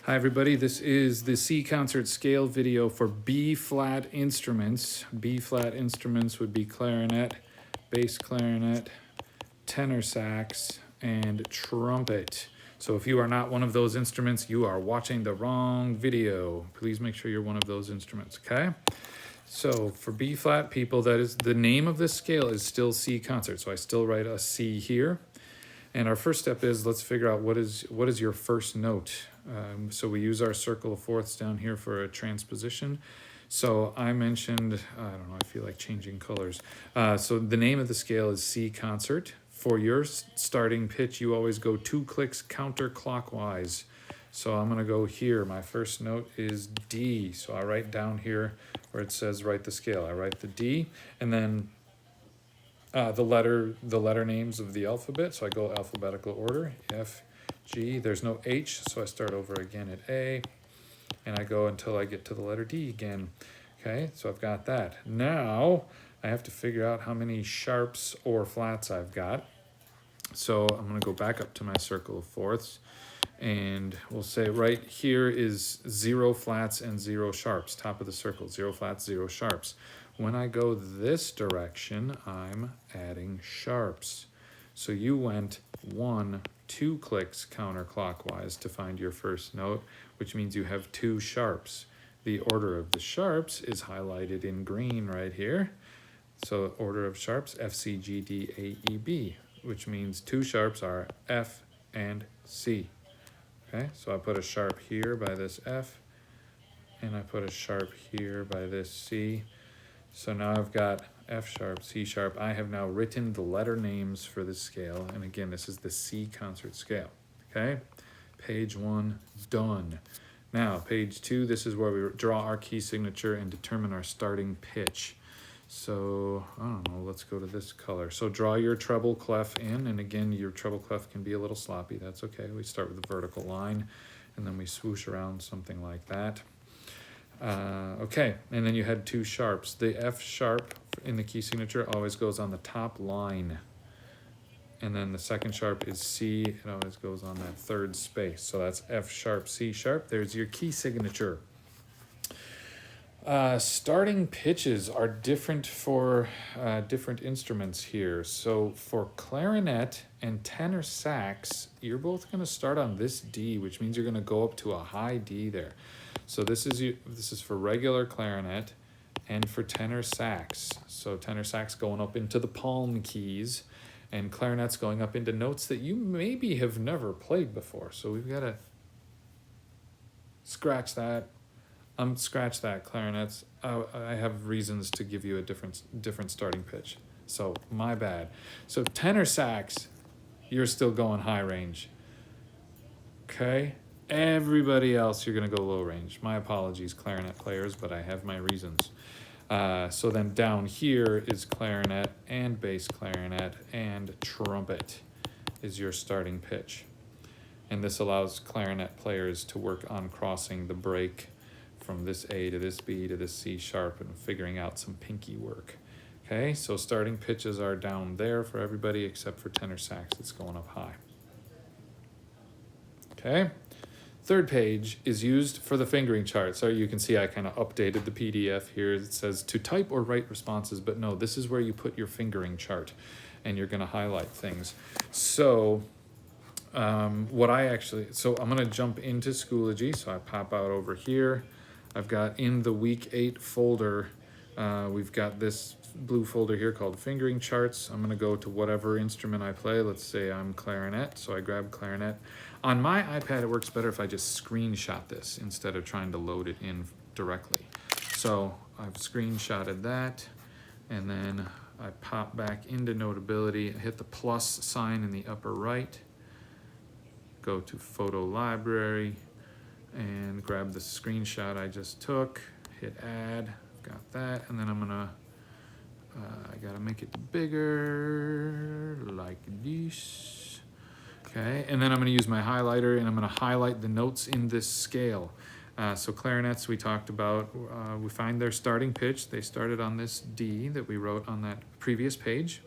Hi everybody, this is the C concert scale video for B flat instruments. B flat instruments would be clarinet, bass clarinet, tenor sax, and trumpet. So if you are not one of those instruments, you are watching the wrong video. Please make sure you're one of those instruments, okay? So for B flat people, that is the name of this scale is still C concert. So I still write a C here. And our first step is let's figure out what is your first note. So we use our circle of fourths down here for a transposition. So I mentioned, I don't know, I feel like changing colors. So the name of the scale is C concert. For your starting pitch, you always go 2 clicks counterclockwise. So I'm going to go here. My first note is D. So I write down here where it says write the scale. I write the D, and then the letter names of the alphabet. So I go alphabetical order, F, G. There's no H, so I start over again at A, and I go until I get to the letter D again. Okay, so I've got that. Now I have to figure out how many sharps or flats I've got. So I'm going to go back up to my circle of fourths, and we'll say right here is 0 flats and 0 sharps, top of the circle, 0 flats, 0 sharps. When I go this direction, I'm adding sharps. So you went 1, 2 clicks counterclockwise to find your first note, which means you have 2 sharps. The order of the sharps is highlighted in green right here. So order of sharps, F, C, G, D, A, E, B, which means 2 sharps are F and C. Okay, so I put a sharp here by this F, and I put a sharp here by this C. So now I've got F sharp, C sharp. I have now written the letter names for this scale. And again, this is the C concert scale. Okay, page 1, done. Now, page 2, this is where we draw our key signature and determine our starting pitch. So, I don't know, let's go to this color. So draw your treble clef in, and again, your treble clef can be a little sloppy. That's okay. We start with a vertical line, and then we swoosh around something like that. Okay, and then you had 2 sharps. The F sharp in the key signature always goes on the top line. And then the second sharp is C. It always goes on that 3rd space. So that's F sharp, C sharp. There's your key signature. Starting pitches are different for different instruments here. So for clarinet and tenor sax, you're both going to start on this D, which means you're going to go up to a high D there. So this is for regular clarinet and for tenor sax. So tenor sax going up into the palm keys, and clarinet's going up into notes that you maybe have never played before. So we've got to scratch that. Scratch that, clarinets. I have reasons to give you a different starting pitch. So my bad. So tenor sax, you're still going high range. Okay? Everybody else, you're going to go low range. My apologies, clarinet players, but I have my reasons. So then down here is clarinet and bass clarinet and trumpet is your starting pitch. And this allows clarinet players to work on crossing the break from this A to this B to this C sharp and figuring out some pinky work. Okay, so starting pitches are down there for everybody except for tenor sax that's going up high. Okay. 3rd page is used for the fingering chart. So you can see I kind of updated the PDF here. It says to type or write responses, but no, this is where you put your fingering chart and you're going to highlight things. So I'm going to jump into Schoology. So I pop out over here. I've got in the week 8 folder, we've got this blue folder here called fingering charts. I'm going to go to whatever instrument I play. Let's say I'm clarinet, so I grab clarinet. On my iPad, it works better if I just screenshot this instead of trying to load it in directly. So I've screenshotted that, and then I pop back into Notability, hit the plus sign in the upper right, go to Photo Library, and grab the screenshot I just took, hit add, got that, and then I'm gonna, I gotta make it bigger, like this. Okay, and then I'm gonna use my highlighter and I'm gonna highlight the notes in this scale. So clarinets we talked about, we find their starting pitch. They started on this D that we wrote on that previous page.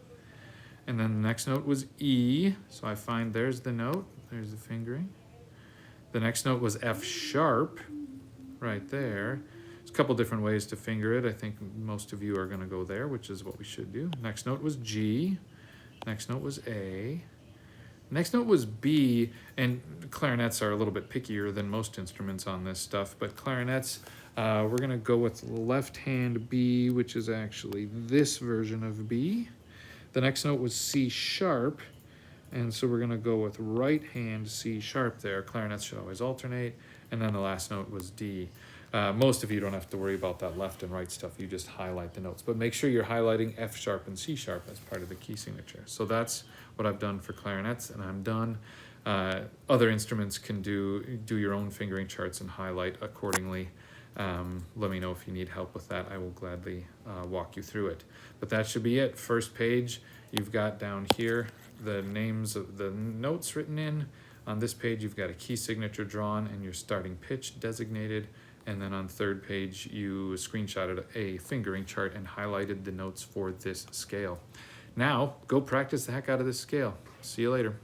And then the next note was E, so I find there's the note, there's the fingering. The next note was F sharp, right there. There's a couple different ways to finger it. I think most of you are going to go there, which is what we should do. Next note was G. Next note was A. Next note was B, and clarinets are a little bit pickier than most instruments on this stuff, but clarinets, we're going to go with left hand B, which is actually this version of B. The next note was C sharp, and so we're going to go with right hand C sharp there. Clarinets should always alternate. And then the last note was D. Most of you don't have to worry about that left and right stuff. You just highlight the notes. But make sure you're highlighting F sharp and C sharp as part of the key signature. So that's what I've done for clarinets, and I'm done. Other instruments can do your own fingering charts and highlight accordingly. Let me know if you need help with that. I will gladly walk you through it. But that should be it. First page, you've got down here the names of the notes written in. On this page, you've got a key signature drawn and your starting pitch designated. And then on third page, you screenshotted a fingering chart and highlighted the notes for this scale. Now, go practice the heck out of this scale. See you later.